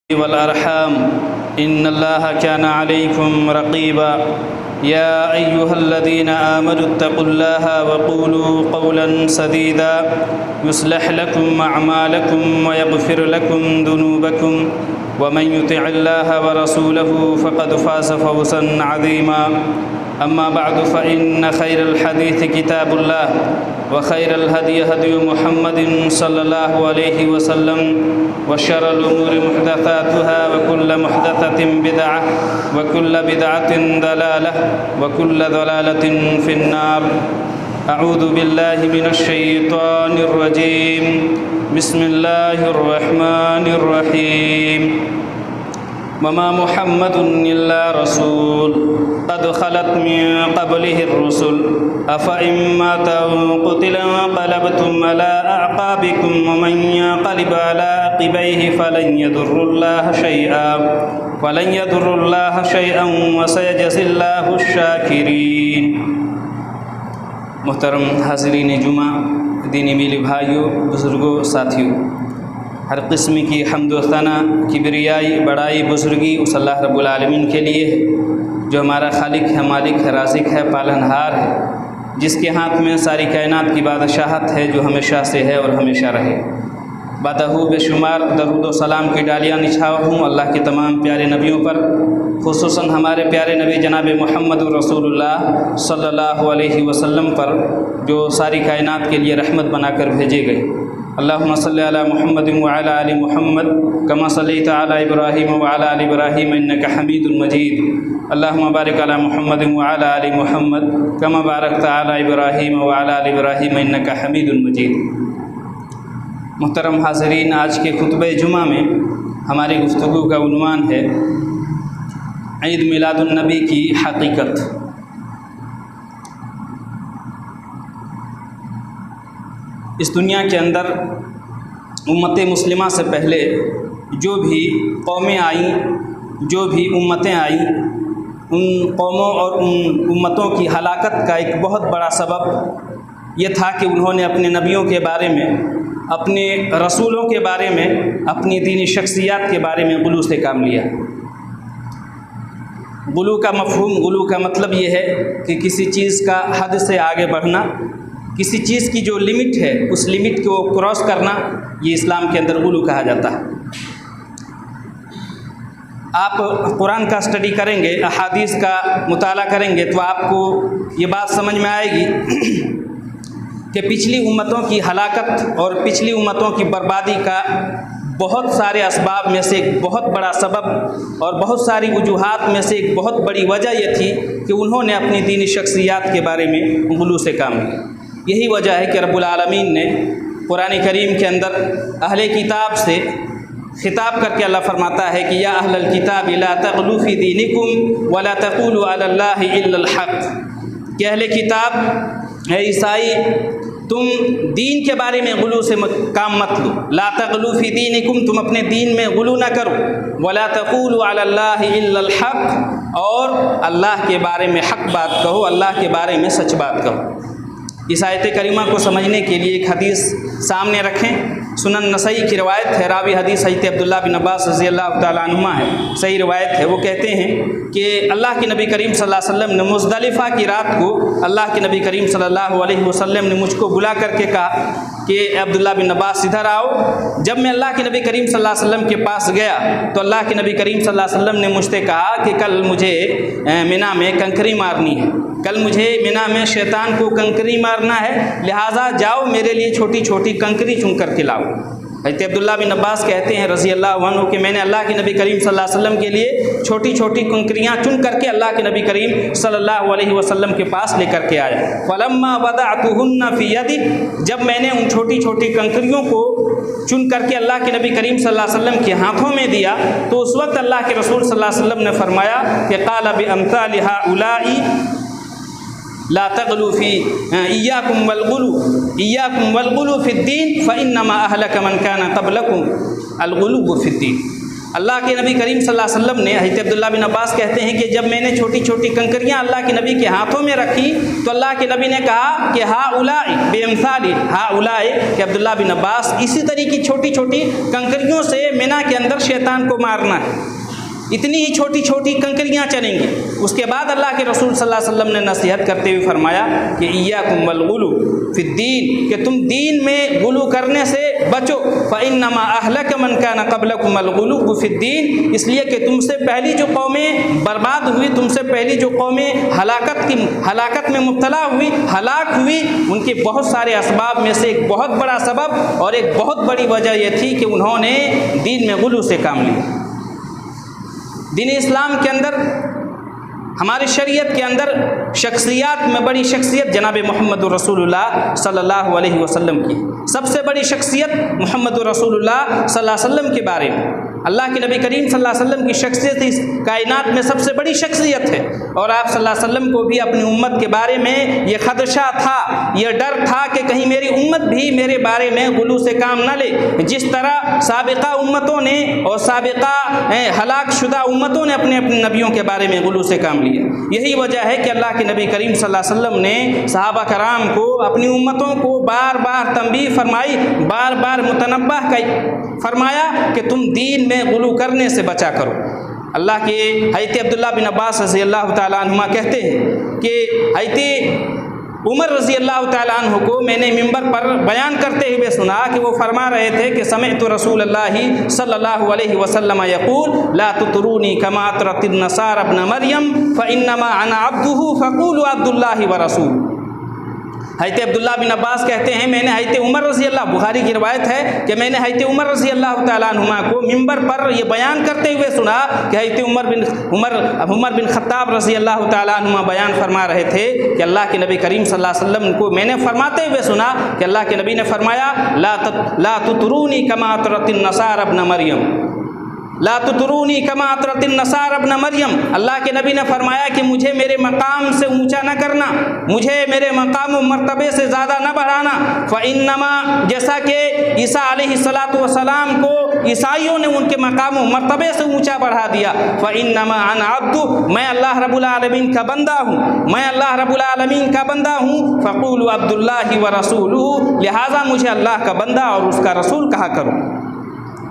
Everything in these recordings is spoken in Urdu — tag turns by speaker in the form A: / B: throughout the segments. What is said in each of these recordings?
A: والأرحام إن الله كان عليكم رقيبا يا أيها الذين آمنوا اتقوا الله وقولوا قولا سديدا يصلح لكم أعمالكم ويغفر لكم ذنوبكم ومن يطع الله ورسوله فقد فاز فوزا عظيما أما بعد فإن خير الحديث كتاب الله وخير الهدي هدي محمد صلى الله عليه وسلم وشر الأمور محدثاتها وكل محدثة بدعة وكل بدعة ضلالة وكل ضلالة في النار. أعوذ بالله من الشيطان الرجيم. بسم الله الرحمن الرحيم. وما محمد إلا رسول قد خلت من قبله الرسل أفإن مات أو قتل انقلبتم على أعقابكم ومن ينقلب على عقبيه فلن يضر الله شيئا وسيجزي الله الشاكرين. محترم حاضرین جمعہ، دینی میلی بھائیوں، بزرگوں، ساتھیوں، ہر قسم کی حمد و ثنا، کبریائی، بڑائی، بزرگی اس اللہ رب العالمین کے لیے ہے جو ہمارا خالق ہے، مالک ہے، رازق ہے، پالنہار ہے، جس کے ہاتھ میں ساری کائنات کی بادشاہت ہے، جو ہمیشہ سے ہے اور ہمیشہ رہے. بادہو بے شمار درود و سلام کی ڈالیاں نچھاؤ ہوں اللہ کے تمام پیارے نبیوں پر، خصوصاً ہمارے پیارے نبی جناب محمد رسول اللہ صلی اللہ علیہ وسلم پر، جو ساری کائنات کے لیے رحمت بنا کر بھیجے گئے. اللہم صلی علی محمد وعلی آل محمد کما صلیت علی ابراہیم وعلی آل ابراہیم انک حمید مجید. اللہم بارک علی محمد وعلی آل محمد کما بارکت علی ابراہیم وعلی آل ابراہیم انک حمید مجید. محترم حاضرین، آج کے خطبہ جمعہ میں ہماری گفتگو کا عنوان ہے عید میلاد النبی کی حقیقت. اس دنیا کے اندر امت مسلمہ سے پہلے جو بھی قومیں آئیں، جو بھی امتیں آئیں، ان قوموں اور ان امتوں کی ہلاکت کا ایک بہت بڑا سبب یہ تھا کہ انہوں نے اپنے نبیوں کے بارے میں، اپنے رسولوں کے بارے میں، اپنی دینی شخصیات کے بارے میں غلو سے کام لیا. غلو کا مفہوم، غلو کا مطلب یہ ہے کہ کسی چیز کا حد سے آگے بڑھنا، کسی چیز کی جو لمٹ ہے اس لمٹ کو کراس کرنا، یہ اسلام کے اندر غلو کہا جاتا ہے. آپ قرآن کا اسٹڈی کریں گے، احادیث کا مطالعہ کریں گے تو آپ کو یہ بات سمجھ میں آئے گی کہ پچھلی امتوں کی ہلاکت اور پچھلی امتوں کی بربادی کا بہت سارے اسباب میں سے ایک بہت بڑا سبب اور بہت ساری وجوہات میں سے ایک بہت بڑی وجہ یہ تھی کہ انہوں نے اپنی دینی شخصیات کے بارے میں غلو سے کام لیا. یہی وجہ ہے کہ رب العالمین نے قرآن کریم کے اندر اہل کتاب سے خطاب کر کے اللہ فرماتا ہے کہ یا اہل الکتاب لا تغلوا فی دینکم ولا تقولوا علی اللہ الا الحق. کہ اہل کتاب ہے عیسائی، تم دین کے بارے میں غلو سے کام مت لو. لا تغلوا فی دینکم، تم اپنے دین میں غلو نہ کرو. ولا تقولوا علی اللہ الا الحق، اور اللہ کے بارے میں حق بات کہو، اللہ کے بارے میں سچ بات کہو. اس آیت کریمہ کو سمجھنے کے لیے ایک حدیث سامنے رکھیں. سنن نسائی کی روایت ہے، راوی حدیث حضرت عبداللہ بن عباس رضی اللہ تعالیٰ عنہما ہے، صحیح روایت ہے. وہ کہتے ہیں کہ اللہ کے نبی کریم صلی اللہ علیہ وسلم نے مزدلفہ کی رات کو اللہ کے نبی کریم صلی اللہ علیہ وسلم نے مجھ کو بلا کر کے کہا کہ عبداللہ بن عباس ادھر آؤ. جب میں اللہ کے نبی کریم صلی اللہ علیہ وسلم کے پاس گیا تو اللہ کے نبی کریم صلی اللہ علیہ وسلم نے مجھ سے کہا کہ کل مجھے منا میں کنکری مارنی ہے، کل مجھے منا میں شیطان کو کنکری مارنا ہے، لہٰذا جاؤ میرے لیے چھوٹی چھوٹی کنکری چن کر کے لاؤ. حضرت عبداللہ بن عباس کہتے ہیں رضی اللہ عنہ کہ میں نے اللہ کے نبی کریم صلی اللہ علیہ وسلم کے لیے چھوٹی چھوٹی کنکریاں چن کر کے اللہ کے نبی کریم صلی اللہ علیہ وسلم کے پاس لے کر کے آیا. فلما وضعتهن فی یدی، جب میں نے ان چھوٹی چھوٹی کنکریوں کو چن کر کے اللہ کے نبی کریم صلی اللہ علیہ وسلم کے ہاتھوں میں دیا تو اس وقت اللہ کے رسول صلی اللہ علیہ وسلم نے فرمایا کہ قال بامثال هؤلاء لا تغلوا فی ایاکم والغلو فی الدین فانما اہلک من کان قبلکم الغلو فی الدین. اللہ کے نبی کریم صلی اللہ علیہ وسلم نے، حضرت عبداللہ بن عباس کہتے ہیں کہ جب میں نے چھوٹی چھوٹی کنکریاں اللہ کے نبی کے ہاتھوں میں رکھی تو اللہ کے نبی نے کہا کہ ہا اولائی بے امثالی، ہا اولائی، کہ عبداللہ بن عباس اسی طرح کی چھوٹی چھوٹی کنکریوں سے مینا کے اندر شیطان کو مارنا ہے، اتنی ہی چھوٹی چھوٹی کنکریاں چلیں گی۔ اس کے بعد اللہ کے رسول صلی اللہ علیہ وسلم نے نصیحت کرتے ہوئے فرمایا کہ ایاکم والغلو فی الدین، کہ تم دین میں غلو کرنے سے بچو، فانما اہلک من کان قبلکم الغلو فی الدین، اس لیے کہ تم سے پہلی جو قومیں برباد ہوئی، تم سے پہلی جو قومیں ہلاکت میں مبتلا ہوئی، ہلاک ہوئی، ان کے بہت سارے اسباب میں سے ایک بہت بڑا سبب اور ایک بہت بڑی وجہ یہ تھی کہ انہوں نے دین میں غلو سے کام لیا۔ دین اسلام کے اندر، ہماری شریعت کے اندر شخصیات میں بڑی شخصیت جناب محمد رسول اللہ صلی اللہ علیہ وسلم کی، سب سے بڑی شخصیت محمد رسول اللہ صلی اللہ علیہ وسلم کے بارے میں، اللہ کے نبی کریم صلی اللہ علیہ وسلم کی شخصیت اس کائنات میں سب سے بڑی شخصیت ہے، اور آپ صلی اللہ علیہ وسلم کو بھی اپنی امت کے بارے میں یہ خدشہ تھا، یہ ڈر تھا کہ کہیں میری امت بھی میرے بارے میں غلو سے کام نہ لے، جس طرح سابقہ امتوں نے اور سابقہ ہلاک شدہ امتوں نے اپنے نبیوں کے بارے میں غلو سے کام لیا۔ یہی وجہ ہے کہ اللہ کے نبی کریم صلی اللہ علیہ وسلم نے صحابہ کرام کو، اپنی امتوں کو بار بار تنبیہ فرمائی، بار بار متنبہ فرمایا کہ تم دین میں غلو کرنے سے بچا کرو۔ اللہ کے حضرت عبداللہ بن عباس رضی اللہ تعالیٰ عنہما کہتے ہیں کہ حضرت عمر رضی اللہ تعالیٰ عنہ کو میں نے ممبر پر بیان کرتے ہوئے سنا کہ وہ فرما رہے تھے کہ سمعت رسول اللہ صلی اللہ علیہ وسلم یقول لا تطرونی کما اطرت النصارى ابن مریم فانما انا عبدہ فقولوا عبد اللہ ورسول۔ حضرت عبداللہ بن عباس کہتے ہیں میں نے حضرت عمر رضی اللہ، بخاری کی روایت ہے کہ میں نے حضرت عمر رضی اللہ تعالیٰ عنہما کو ممبر پر یہ بیان کرتے ہوئے سنا کہ حضرت عمر بن خطاب رضی اللہ تعالیٰ عنہما بیان فرما رہے تھے کہ اللہ کے نبی کریم صلی اللہ علیہ وسلم کو میں نے فرماتے ہوئے سنا کہ اللہ کے نبی نے فرمایا لا تطرونی کما اطرت النصارى ابن مریم، لا تطرونی کما اطرت النصارى ابن مریم۔ اللہ کے نبی نے فرمایا کہ مجھے میرے مقام سے اونچا نہ کرنا، مجھے میرے مقام و مرتبے سے زیادہ نہ بڑھانا، فانما، جیسا کہ عیسیٰ علیہ السلام کو عیسائیوں نے ان کے مقام و مرتبے سے اونچا بڑھا دیا، فانما انا عبد، میں اللہ رب العالمین کا بندہ ہوں، میں اللہ رب العالمین کا بندہ ہوں، فقولوا عبد اللہ ورسولہ، لہٰذا مجھے اللہ کا بندہ اور اس کا رسول کہا کرو۔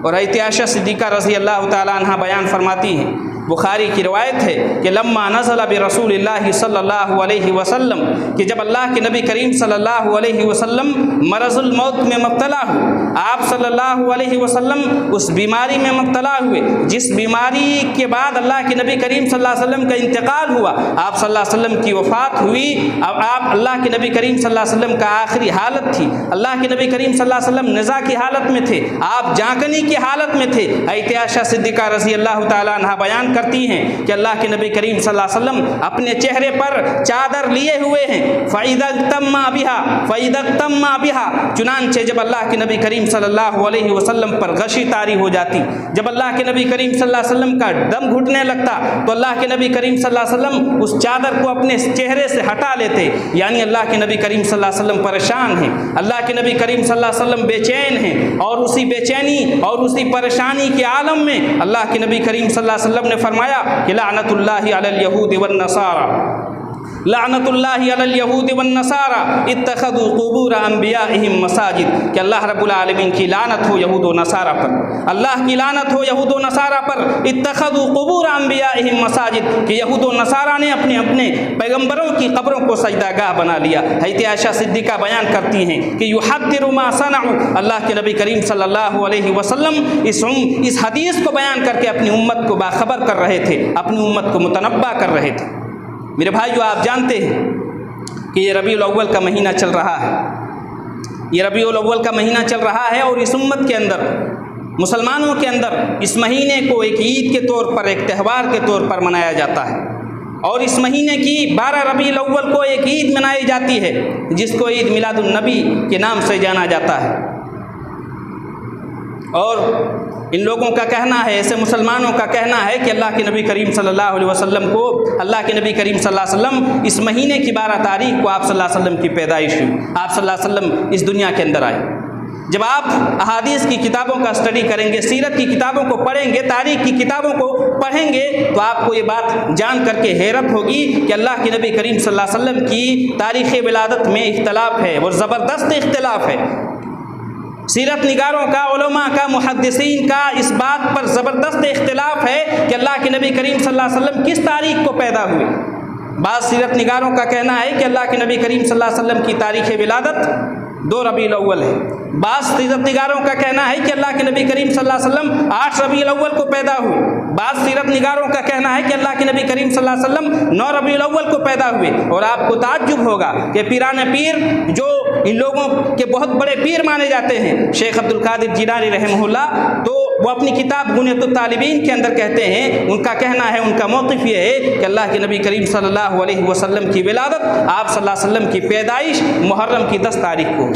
A: اور حضرت عائشہ صدیقہ رضی اللہ تعالیٰ عنہ بیان فرماتی ہیں، بخاری کی روایت ہے کہ لما نزل برسول اللہ صلی اللہ علیہ وسلم، کہ جب اللہ کے نبی کریم صلی اللہ علیہ وسلم مرض الموت میں مبتلا ہو، آپ صلی اللہ علیہ وسلم اس بیماری میں مبتلا ہوئے جس بیماری کے بعد اللہ کے نبی کریم صلی اللہ علیہ وسلم کا انتقال ہوا، آپ صلی اللہ علیہ وسلم کی وفات ہوئی، اب آپ اللہ کے نبی کریم صلی اللہ علیہ وسلم کا آخری حالت تھی، اللہ کے نبی کریم صلی اللہ علیہ وسلم نزا کی حالت میں تھے، آپ جانکنی کی حالت میں تھے۔ حضرت عائشہ صدیقہ رضی اللہ تعالیٰ عنہ بیان کرتی ہیں کہ اللہ کے نبی کریم صلی اللہ علیہ وسلم اپنے چہرے پر چادر لیے ہوئے ہیں، فَإِذَا اغْتَمَّ بِهَا، چنانچہ جب اللہ کے نبی کریم صلی اللہ علیہ وسلم پر غشی طاری ہو جاتی، جب اللہ کے نبی کریم صلی اللہ علیہ وسلم کا دم گھٹنے لگتا تو اللہ کے نبی کریم صلی اللہ علیہ وسلم اس چادر کو اپنے چہرے سے ہٹا لیتے، یعنی اللہ کے نبی کریم صلی اللہ علیہ وسلم پریشان ہیں، اللہ کے نبی کریم صلی اللہ علیہ وسلم بے چین ہیں، اور اسی بے چینی اور اسی پریشانی کے عالم میں اللہ کے نبی کریم صلی اللہ علیہ وسلم نے فرمایا کہ لعنت اللہ علی الیہود والنصارى، لعنت اللہ علی الیہود والنصارى اتخذوا قبور انبیائہم مساجد، کہ اللہ رب العالمین کی لعنت ہو یہود و نصارہ پر، اللہ کی لعنت ہو یہود و نصارہ پر، اتخذوا قبور انبیائہم مساجد، کہ یہود و نصارہ نے اپنے پیغمبروں کی قبروں کو سجدہ گاہ بنا لیا۔ حضرت عائشہ صدیقہ بیان کرتی ہیں کہ یحذر ما صنعوا، اللہ کے نبی کریم صلی اللہ علیہ وسلم اس حدیث کو بیان کر کے اپنی امت کو باخبر کر رہے تھے، اپنی امت کو متنبہ کر رہے تھے۔ میرے بھائیو، آپ جانتے ہیں کہ یہ ربیع الاول کا مہینہ چل رہا ہے، یہ ربیع الاول کا مہینہ چل رہا ہے، اور اس امت کے اندر، مسلمانوں کے اندر اس مہینے کو ایک عید کے طور پر، ایک تہوار کے طور پر منایا جاتا ہے، اور اس مہینے کی 12 ربیع الاول کو ایک عید منائی جاتی ہے جس کو عید میلاد النبی کے نام سے جانا جاتا ہے۔ اور ان لوگوں کا کہنا ہے، ایسے مسلمانوں کا کہنا ہے کہ اللہ کے نبی کریم صلی اللہ علیہ وسلم کو، اللہ کے نبی کریم صلی اللہ علیہ وسلم اس مہینے کی 12 تاریخ کو آپ صلی اللہ علیہ وسلم کی پیدائش ہوئی، آپ صلی اللہ علیہ وسلم اس دنیا کے اندر آئے۔ جب آپ احادیث کی کتابوں کا اسٹڈی کریں گے، سیرت کی کتابوں کو پڑھیں گے، تاریخ کی کتابوں کو پڑھیں گے، تو آپ کو یہ بات جان کر کے حیرت ہوگی کہ اللہ کے نبی کریم صلی اللہ علیہ وسلم کی تاریخ ولادت میں اختلاف ہے، اور زبردست اختلاف ہے۔ سیرت نگاروں کا، علماء کا، محدثین کا اس بات پر زبردست اختلاف ہے کہ اللہ کے نبی کریم صلی اللہ علیہ وسلم کس تاریخ کو پیدا ہوئے۔ بعض سیرت نگاروں کا کہنا ہے کہ اللہ کے نبی کریم صلی اللہ علیہ وسلم کی تاریخ ولادت 2 ربیع الاول ہے۔ بعض سیرت نگاروں کا کہنا ہے کہ اللہ کے نبی کریم صلی اللہ علیہ وسلم 8 ربیع الاول کو پیدا ہوئے۔ بعض سیرت نگاروں کا کہنا ہے کہ اللہ کے نبی کریم صلی اللہ علیہ وسلم 9 ربیع الاول کو پیدا ہوئے۔ اور آپ کو تعجب ہوگا کہ پیران پیر، جو ان لوگوں کے بہت بڑے پیر مانے جاتے ہیں، شیخ عبد القادر جیلانی رحمہ اللہ، تو وہ اپنی کتاب غنیۃ الطالبین کے اندر کہتے ہیں، ان کا کہنا ہے، ان کا موقف یہ ہے کہ اللہ کے نبی کریم صلی اللہ علیہ وسلم کی ولادت، آپ صلی اللہ علیہ وسلم کی پیدائش محرم کی 10 تاریخ کو۔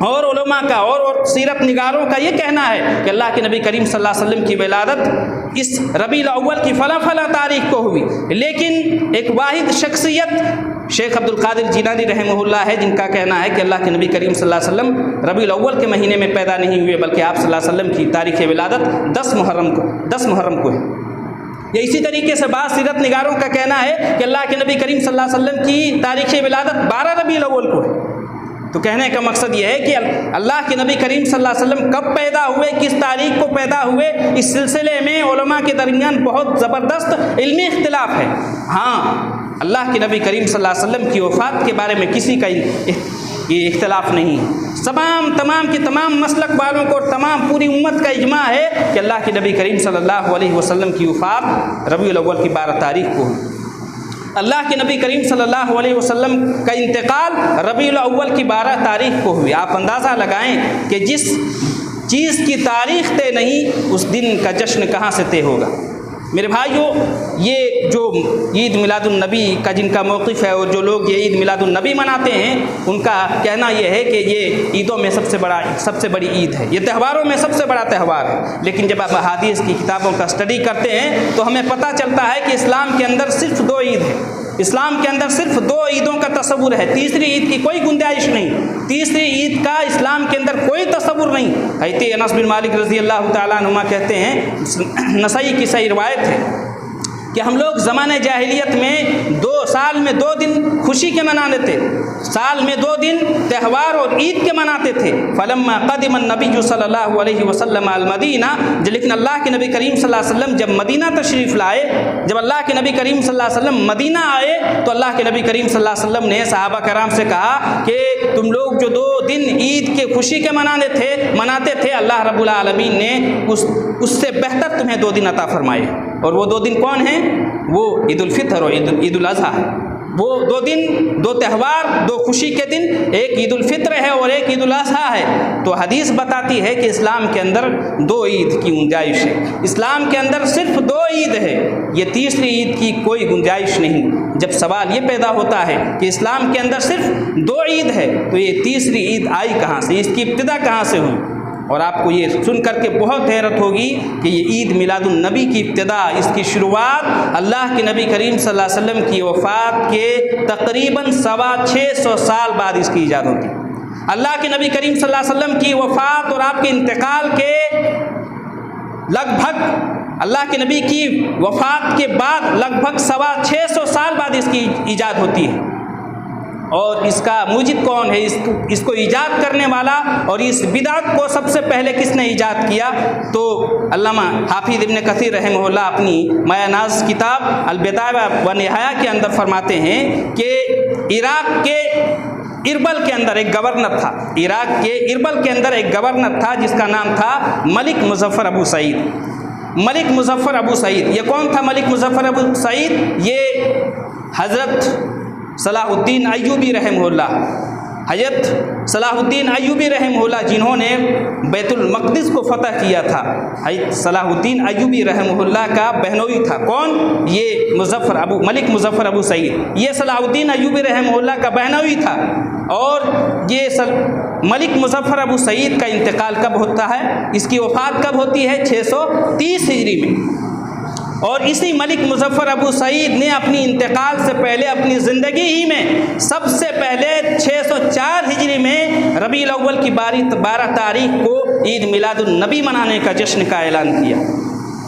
A: اور علماء کا اور سیرت نگاروں کا یہ کہنا ہے کہ اللہ کے نبی کریم صلی اللہ علیہ وسلم کی ولادت اس ربیع الاول کی فلاں فلاں تاریخ کو ہوئی۔ لیکن ایک واحد شخصیت شیخ عبد القادر جیلانی رحمہ اللہ ہے، جن کا کہنا ہے کہ اللہ کے نبی کریم صلی اللہ علیہ وسلم ربیع الاول کے مہینے میں پیدا نہیں ہوئے، بلکہ آپ صلی اللہ علیہ وسلم کی تاریخ ولادت 10 محرم کو ہے۔ یا اسی طریقے سے بعض سیرت نگاروں کا کہنا ہے کہ اللہ کے نبی کریم صلی اللہ علیہ وسلم کی تاریخ ولادت 12 ربیع الاول کو ہے۔ تو کہنے کا مقصد یہ ہے کہ اللہ کے نبی کریم صلی اللہ علیہ وسلم کب پیدا ہوئے، کس تاریخ کو پیدا ہوئے، اس سلسلے میں علماء کے درمیان بہت زبردست علمی اختلاف ہے۔ ہاں، اللہ کے نبی کریم صلی اللہ علیہ وسلم کی وفات کے بارے میں کسی کا یہ اختلاف نہیں ہے۔ تمام کے تمام مسلک والوں کو اور تمام پوری امت کا اجماع ہے کہ اللہ کے نبی کریم صلی اللہ علیہ وسلم کی وفات ربیع الاول کی 12 تاریخ کو ہوئی۔ اللہ کے نبی کریم صلی اللہ علیہ وسلم کا انتقال ربیع الاول کی 12 تاریخ کو ہوئی۔ آپ اندازہ لگائیں کہ جس چیز کی تاریخ طے نہیں، اس دن کا جشن کہاں سے طے ہوگا۔ میرے بھائیوں، یہ جو عید میلاد النبی کا جن کا موقف ہے، اور جو لوگ یہ عید میلاد النبی مناتے ہیں، ان کا کہنا یہ ہے کہ یہ عیدوں میں سب سے بڑی عید ہے، یہ تہواروں میں سب سے بڑا تہوار ہے۔ لیکن جب آپ احادیث کی کتابوں کا اسٹڈی کرتے ہیں تو ہمیں پتہ چلتا ہے کہ اسلام کے اندر صرف 2 عید ہے۔ اسلام کے اندر صرف 2 عیدوں کا تصور ہے، تیسری عید کی کوئی گنجائش نہیں۔ تیسری عید کا اسلام کے اندر کوئی تصور نہیں۔ حضرت انس بن مالک رضی اللہ تعالیٰ عنہ کہتے ہیں، نسائی کی صحیح روایت ہے کہ ہم لوگ زمانہ جاہلیت میں 2 سال میں 2 دن خوشی کے مناتے تھے، سال میں 2 دن تہوار اور عید کے مناتے تھے۔ فلما قدم النبی صلی اللہ علیہ وسلم المدینہ، لیکن اللہ کے نبی کریم صلی اللہ علیہ وسلم جب مدینہ تشریف لائے، جب اللہ کے نبی کریم صلی اللہ علیہ وسلم مدینہ آئے، تو اللہ کے نبی کریم صلی اللہ علیہ وسلم نے صحابہ کرام سے کہا کہ تم لوگ جو 2 دن عید کے خوشی کے مناتے تھے، اللہ رب العالمین نے اس سے بہتر تمہیں 2 دن عطا فرمائے۔ اور وہ 2 دن کون ہیں؟ وہ عید الفطر اور عید الاضحیٰ ہے۔ وہ 2 دن، 2 تہوار، 2 خوشی کے دن، ایک عید الفطر ہے اور ایک عید الاضحیٰ ہے۔ تو حدیث بتاتی ہے کہ اسلام کے اندر 2 عید کی گنجائش ہے، اسلام کے اندر صرف 2 عید ہے، یہ تیسری عید کی کوئی گنجائش نہیں۔ جب سوال یہ پیدا ہوتا ہے کہ اسلام کے اندر صرف 2 عید ہے، تو یہ تیسری عید آئی کہاں سے، اس کی ابتدا کہاں سے ہوئی؟ اور آپ کو یہ سن کر کے بہت حیرت ہوگی کہ یہ عید میلاد النبی کی ابتدا، اس کی شروعات اللہ کے نبی کریم صلی اللہ علیہ وسلم کی وفات کے تقریباً 625 سال بعد اس کی ایجاد ہوتی ہے۔ اللہ کے نبی کریم صلی اللہ علیہ وسلم کی وفات اور آپ کے انتقال کے لگ بھگ، اللہ کے نبی کی وفات کے بعد لگ بھگ 625 سال بعد اس کی ایجاد ہوتی ہے۔ اور اس کا موجد کون ہے، اس کو ایجاد کرنے والا، اور اس بدعت کو سب سے پہلے کس نے ایجاد کیا؟ تو علامہ حافظ ابن کثیر رحمہ اللہ اپنی مایہ ناز کتاب البدایہ و نہایہ کے اندر فرماتے ہیں کہ عراق کے اربل کے اندر ایک گورنر تھا، عراق کے اربل کے اندر ایک گورنر تھا جس کا نام تھا ملک مظفر ابو سعید۔ ملک مظفر ابو سعید، یہ کون تھا ملک مظفر ابو سعید؟ یہ حضرت صلاح الدین ایوبی رحمہ اللہ، حضرت صلاح الدین ایوبی رحمہ اللہ جنہوں نے بیت المقدس کو فتح کیا تھا، حضرت صلاح الدین ایوبی رحمہ اللہ کا بہنوئی تھا۔ کون؟ یہ ملک مظفر ابو سعید، یہ صلاح الدین ایوبی رحمہ اللہ کا بہنوئی تھا۔ اور یہ ملک مظفر ابو سعید کا انتقال کب ہوتا ہے، اس کی وفات کب ہوتی ہے؟ 630 ہجری میں۔ اور اسی ملک مظفر ابو سعید نے اپنی انتقال سے پہلے اپنی زندگی ہی میں سب سے پہلے 604 ہجری میں ربیع الاول کی 12 تاریخ کو عید میلاد النبی منانے کا جشن کا اعلان کیا۔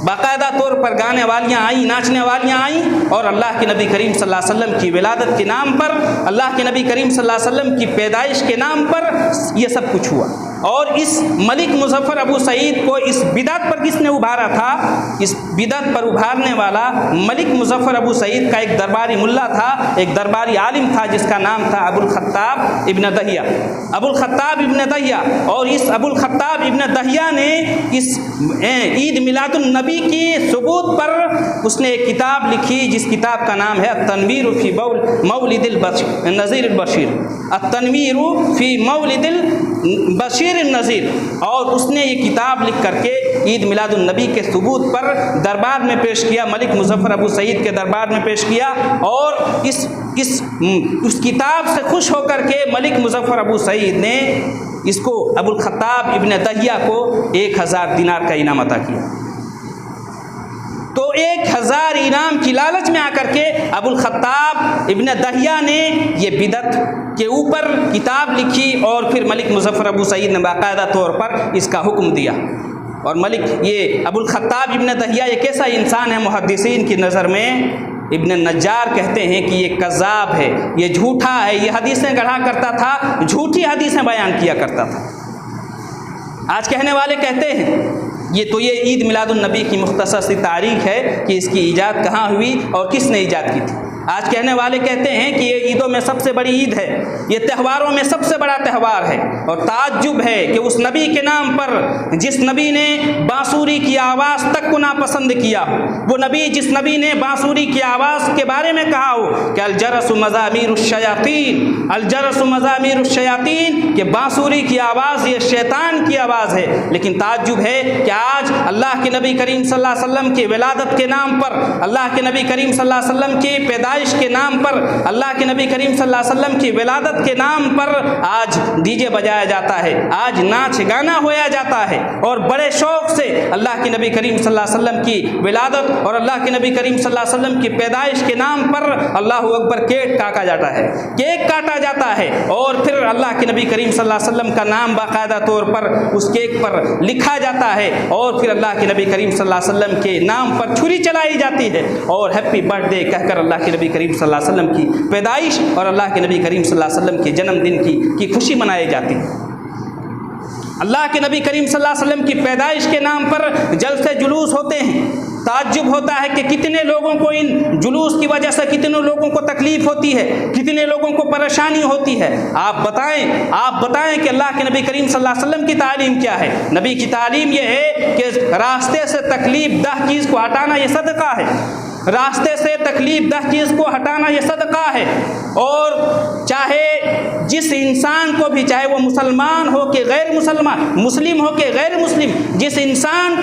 A: باقاعدہ طور پر گانے والیاں آئیں، ناچنے والیاں آئیں، اور اللہ کے نبی کریم صلی اللہ علیہ وسلم کی ولادت کے نام پر، اللہ کے نبی کریم صلی اللہ علیہ وسلم کی پیدائش کے نام پر یہ سب کچھ ہوا۔ اور اس ملک مظفر ابو سعید کو اس بدعت پر کس نے ابھارا تھا؟ اس بدعت پر ابھارنے والا ملک مظفر ابو سعید کا ایک درباری ملا تھا، ایک درباری عالم تھا جس کا نام تھا ابو الخطاب ابن دہیہ۔ ابو الخطاب ابن دہیہ، اور اس ابو الخطاب ابن دہیہ نے اس عید میلاد النبی کی ثبوت پر اس نے ایک کتاب لکھی جس کتاب کا نام ہے التنویر فی مولد النذیر البشیر، التنویر فی مولد البشیر النذیر۔ اور اس نے یہ کتاب لکھ کر کے عید میلاد النبی کے ثبوت پر دربار میں پیش کیا، ملک مظفر ابو سعید کے دربار میں پیش کیا، اور اس کتاب سے خوش ہو کر کے ملک مظفر ابو سعید نے اس کو ابو الخطاب ابن دہیہ کو 1000 دینار کا انعام عطا کیا۔ تو 1000 انعام کی لالچ میں آ کر کے ابو الخطاب ابن دہیہ نے یہ بدعت کے اوپر کتاب لکھی، اور پھر ملک مظفر ابو سعید نے باقاعدہ طور پر اس کا حکم دیا۔ اور یہ ابو الخطاب ابن دہیہ ایک ایسا انسان ہے محدثین کی نظر میں، ابن النجار کہتے ہیں کہ یہ کذاب ہے، یہ جھوٹا ہے، یہ حدیثیں گڑھا کرتا تھا، جھوٹی حدیثیں بیان کیا کرتا تھا۔ آج کہنے والے کہتے ہیں یہ عید میلاد النبی کی مختصر سی تاریخ ہے کہ اس کی ایجاد کہاں ہوئی اور کس نے ایجاد کی تھی۔ آج کہنے والے کہتے ہیں کہ یہ عیدوں میں سب سے بڑی عید ہے، یہ تہواروں میں سب سے بڑا تہوار ہے، اور تعجب ہے کہ اس نبی کے نام پر جس نبی نے بانسری کی آواز تک کو ناپسند کیا ہو، وہ نبی جس نبی نے بانسری کی آواز کے بارے میں کہا ہو کہ الجرس مزامیر الشیاطین، الجرس مزامیر الشیاطین، کہ بانسری کی آواز یہ شیطان کی آواز ہے، لیکن تعجب ہے کہ آج اللہ کے نبی کریم صلی اللہ علیہ وسلم کی ولادت کے نام پر، اللہ کے نبی کریم صلی اللہ علیہ وسلم کی پیدائش کے نام پر، اللہ کے نبی کریم صلی اللہ علیہ وسلم کی ولادت کے نام پر آج ڈی جے بجایا جاتا ہے، آج ناچ گانا ہویا جاتا ہے، اور بڑے شوق سے اللہ کے نبی کریم صلی اللہ علیہ وسلم کی ولادت اور اللہ کے نبی کریم صلی اللہ علیہ وسلم کی پیدائش کے نام پر اللہ اکبر کیک کاٹا جاتا ہے، کیک کاٹا جاتا ہے، اور پھر اللہ کے نبی کریم صلی اللہ علیہ وسلم کا نام باقاعدہ طور پر اس کیک پر لکھا جاتا ہے، اور پھر اللہ کے نبی کریم صلی اللہ علیہ وسلم کے نام پر چھری چلائی جاتی ہے، اور ہیپی برتھ ڈے کہہ کر اللہ کے نبی کریم صلی اللہ علیہ وسلم کی پیدائش اور اللہ کے نبی کریم صلی اللہ علیہ وسلم کے جنم دن کی خوشی منائی جاتی ہے۔ اللہ کے نبی کریم صلی اللہ علیہ وسلم کی پیدائش کے نام پر جلسے جلوس ہوتے ہیں۔ تعجب ہوتا ہے کہ کتنے لوگوں کو ان جلوس کی وجہ سے کتنے لوگوں کو تکلیف ہوتی ہے، کتنے لوگوں کو پریشانی ہوتی ہے۔ آپ بتائیں کہ اللہ کے نبی کریم صلی اللہ علیہ وسلم کی تعلیم کیا ہے؟ نبی کی تعلیم یہ ہے کہ راستے سے تکلیف دہ چیز کو ہٹانا یہ صدقہ ہے، راستے سے تکلیف دہ چیز کو ہٹانا یہ صدقہ ہے، اور چاہے جس انسان کو بھی، چاہے وہ مسلمان ہو کہ غیر مسلمان، مسلم ہو کہ غیر مسلم، جس انسان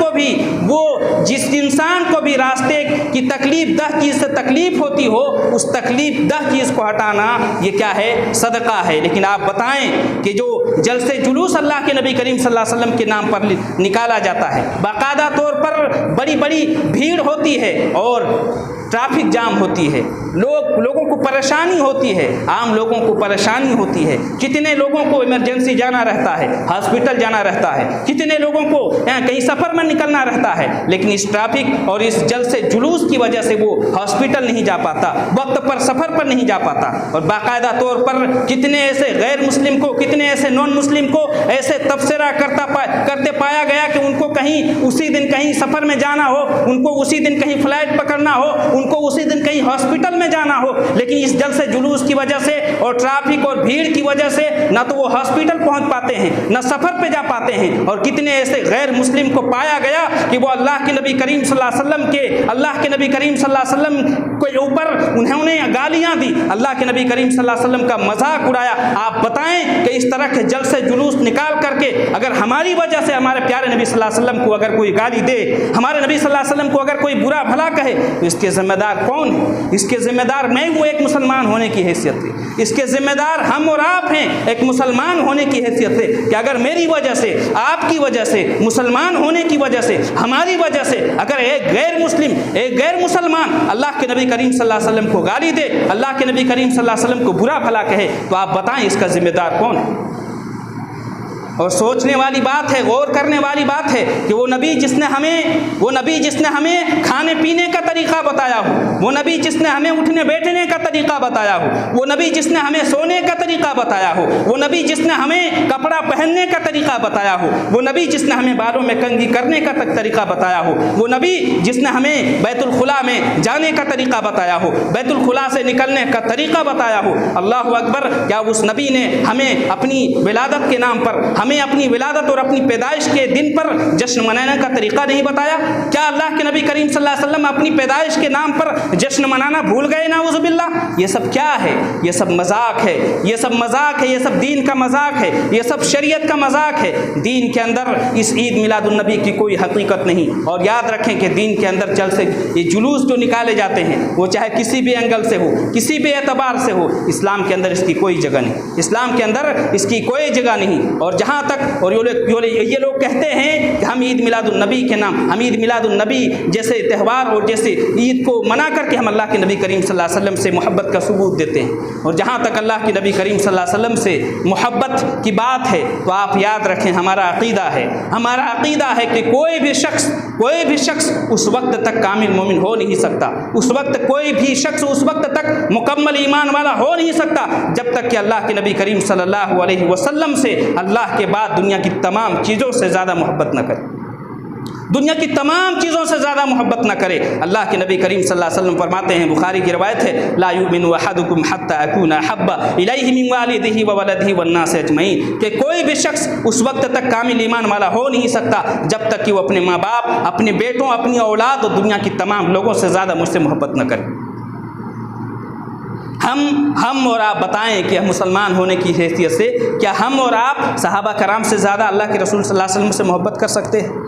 A: کو بھی راستے کی تکلیف دہ چیز سے تکلیف ہوتی ہو، اس تکلیف دہ چیز کو ہٹانا یہ کیا ہے؟ صدقہ ہے۔ لیکن آپ بتائیں کہ جو جلسے جلوس اللہ کے نبی کریم صلی اللہ علیہ وسلم کے نام پر نکالا جاتا ہے، باقاعدہ طور پر بڑی بڑی بھیڑ ہوتی ہے، اور ٹریفک جام ہوتی ہے، لوگوں کو پریشانی ہوتی ہے، عام لوگوں کو پریشانی ہوتی ہے، کتنے لوگوں کو ایمرجنسی جانا رہتا ہے، ہاسپٹل جانا رہتا ہے، کتنے لوگوں کو کہیں سفر میں نکلنا رہتا ہے، لیکن اس ٹریفک اور اس جلسے جلوس کی وجہ سے وہ ہاسپٹل نہیں جا پاتا، وقت پر سفر پر نہیں جا پاتا، اور باقاعدہ طور پر کتنے ایسے غیر مسلم کو، کتنے ایسے نان مسلم کو ایسے تبصرہ کرتے پایا گیا کہ ان کو کہیں اسی دن کہیں سفر میں جانا ہو، ان کو اسی دن کہیں فلائٹ پکڑنا ہو، ان کو اسی دن کہیں ہاسپٹل میں جانا ہو، لیکن اس جلسے جلوس کی وجہ سے اور ٹریفک اور بھیڑ کی وجہ سے نہ تو وہ ہاسپٹل پہنچ پاتے ہیں، نہ سفر پہ جا پاتے ہیں، اور کتنے ایسے غیر مسلم کو پایا گیا کہ وہ اللہ کے نبی کریم صلی اللہ علیہ وسلم کے اوپر انہوں نے گالیاں دی، اللہ کے نبی کریم صلی اللہ علیہ وسلم کا مذاق اڑایا۔ آپ بتائیں کہ اس طرح کے جلسے جلوس نکال کر کے اگر ہماری وجہ سے ہمارے پیارے نبی صلی اللہ علیہ وسلم کو اگر کوئی گالی دے، ہمارے نبی صلی اللہ علیہ وسلم کو اگر کوئی برا بھلا کہے، تو اس کے ذمہ ذمہ دار کون ہے؟ اس کے ذمہ دار میں ہوں ایک مسلمان ہونے کی حیثیت سے، اس کے ذمہ دار ہم اور آپ ہیں ایک مسلمان ہونے کی حیثیت سے، کہ اگر میری وجہ سے، آپ کی وجہ سے، مسلمان ہونے کی وجہ سے، ہماری وجہ سے اگر ایک غیر مسلم، ایک غیر مسلمان اللہ کے نبی کریم صلی اللہ علیہ وسلم کو گالی دے، اللہ کے نبی کریم صلی اللہ علیہ وسلم کو برا بھلا کہے، تو آپ بتائیں اس کا ذمہ دار کون ہے؟ اور سوچنے والی بات ہے، غور کرنے والی بات ہے کہ وہ نبی جس نے ہمیں کھانے پینے کا طریقہ بتایا ہو، وہ نبی جس نے ہمیں اٹھنے بیٹھنے کا طریقہ بتایا ہو، وہ نبی جس نے ہمیں سونے کا طریقہ بتایا ہو، وہ نبی جس نے ہمیں کپڑا پہننے کا طریقہ بتایا ہو، وہ نبی جس نے ہمیں بالوں میں کنگھی کرنے کا طریقہ بتایا ہو، وہ نبی جس نے ہمیں بیت الخلا میں جانے کا طریقہ بتایا ہو، بیت الخلا سے نکلنے کا طریقہ بتایا ہو۔ اللہ اکبر! کیا اس نبی نے ہمیں اپنی ولادت کے نام پر، ہمیں اپنی ولادت اور اپنی پیدائش کے دن پر جشن منانے کا طریقہ نہیں بتایا؟ کیا اللہ کے نبی کریم صلی اللہ علیہ وسلم اپنی پیدائش کے نام پر جشن منانا بھول گئے؟ نعوذ باللہ! یہ سب کیا ہے؟ یہ سب مذاق ہے، یہ سب مذاق ہے، یہ سب دین کا مذاق ہے، یہ سب شریعت کا مذاق ہے۔ دین کے اندر اس عید میلاد النبی کی کوئی حقیقت نہیں۔ اور یاد رکھیں کہ دین کے اندر یہ جلوس جو نکالے جاتے ہیں وہ چاہے کسی بھی اینگل سے ہو، کسی بھی اعتبار سے ہو، اسلام کے اندر اس کی کوئی جگہ نہیں، اسلام کے اندر اس کی کوئی جگہ نہیں۔ اور جہاں تک یہ لوگ کہتے ہیں کہ ہم عید میلاد النبی کے نام، ہم عید میلاد النبی جیسے تہوار اور جیسے عید کو منا کر کے ہم اللہ کے نبی کریم صلی اللہ علیہ وسلم سے محبت کا ثبوت دیتے ہیں۔ اور جہاں تک اللہ کے نبی کریم صلی اللہ علیہ وسلم سے محبت کی بات ہے تو آپ یاد رکھیں ہمارا عقیدہ ہے کہ کوئی بھی شخص اس وقت تک کامل مومن ہو نہیں سکتا، اس وقت کوئی بھی شخص اس وقت تک مکمل ایمان والا ہو نہیں سکتا جب تک کہ اللہ کے نبی کریم صلی اللہ علیہ وسلم سے اللہ کے بعد دنیا کی تمام چیزوں سے زیادہ محبت نہ کرے، دنیا کی تمام چیزوں سے زیادہ محبت نہ کرے۔ اللہ کے نبی کریم صلی اللہ علیہ وسلم فرماتے ہیں، بخاری کی روایت ہے، لا یؤمن احدکم حتی اکون احب الیہ من والدہ وولدہ والناس اجمعین، کہ کوئی بھی شخص اس وقت تک کامل ایمان والا ہو نہیں سکتا جب تک کہ وہ اپنے ماں باپ، اپنے بیٹوں، اپنی اولاد اور دنیا کی تمام لوگوں سے زیادہ مجھ سے محبت نہ کرے۔ ہم اور آپ بتائیں کہ مسلمان ہونے کی حیثیت سے کیا ہم اور آپ صحابہ کرام سے زیادہ اللہ کے رسول صلی اللہ علیہ وسلم سے محبت کر سکتے ہیں؟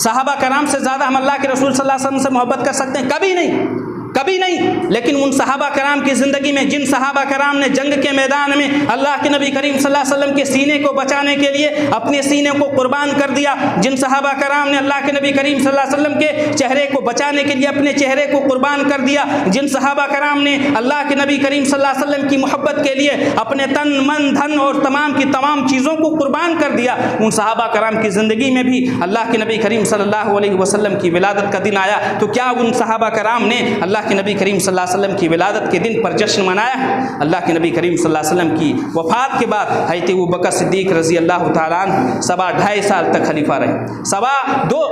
A: صحابہ کرام سے زیادہ ہم اللہ کے رسول صلی اللہ علیہ وسلم سے محبت کر سکتے ہیں؟ کبھی نہیں۔ لیکن ان صحابہ کرام کی زندگی میں، جن صحابہ کرام نے جنگ کے میدان میں اللہ کے نبی کریم صلی اللہ علیہ وسلم کے سینے کو بچانے کے لیے اپنے سینے کو قربان کر دیا، جن صحابہ کرام نے اللہ کے نبی کریم صلی اللہ علیہ وسلم کے چہرے کو بچانے کے لیے اپنے چہرے کو قربان کر دیا، جن صحابہ کرام نے اللہ کے نبی کریم صلی اللہ علیہ وسلم کی محبت کے لیے اپنے تن، من، دھن اور تمام کی تمام چیزوں کو قربان کر دیا، ان صحابہ کرام کی زندگی میں بھی اللہ کے نبی کریم صلی اللہ علیہ وسلم کی ولادت کا دن آیا تو کیا ان صحابہ کرام نے اللہ کے نبی کریم صلی اللہ علیہ وسلم کی ولادت کے دن پر جشن منایا ہے؟ اللہ کے نبی کریم صلی اللہ علیہ وسلم کی وفات کے بعد حضرت ابوبکر صدیق رضی اللہ تعالیٰ عنہ 2.5 سال تک خلیفہ رہے، سوا دو